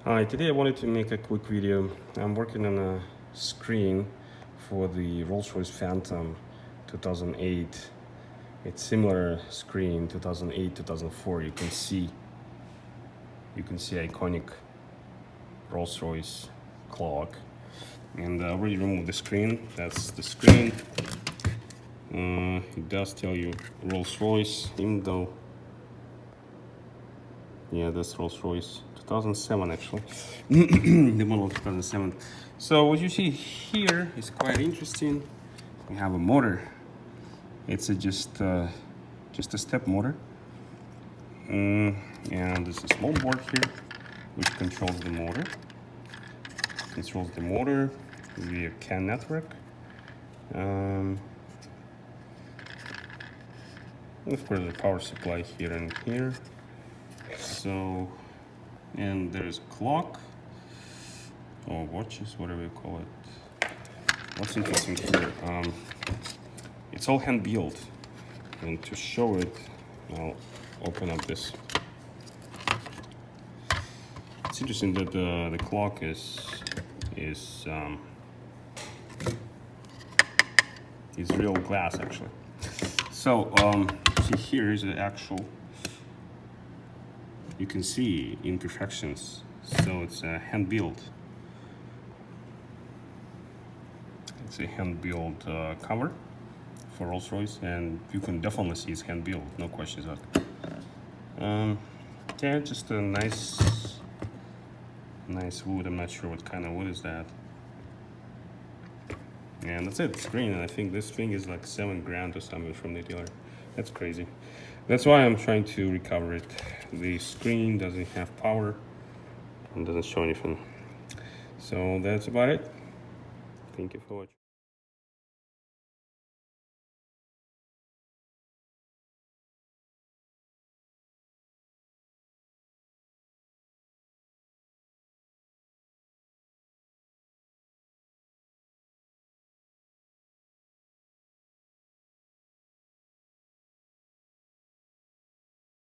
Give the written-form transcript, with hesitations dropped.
Hi, today I wanted to make a quick video. I'm working on a screen for the Rolls-Royce Phantom 2008. It's similar screen 2008 2004. You can see iconic Rolls-Royce clock, and I already removed the screen. That's the screen. It does tell you Rolls-Royce, even though, yeah, that's Rolls-Royce 2007 actually. The model 2007. So what you see here is quite interesting. We have a motor. It's just a step motor, and there's a small board here which controls the motor. Via CAN network. Of course, the power supply here and here. So, and there's a clock or watches, whatever you call it. What's interesting here, it's all hand built, and to show it, I'll open up this. It's interesting that the clock is real glass actually. So see, here is the actual. You can see imperfections. So it's a hand built. It's a hand built cover for Rolls-Royce, and you can definitely see it's hand built. No questions about it. Yeah, just a nice wood. I'm not sure what kind of wood is that. And that's it, screen. And I think this thing is like $7,000 or something from the dealer. That's crazy. That's why I'm trying to recover it. The screen doesn't have power and doesn't show anything. So that's about it. Thank you for watching.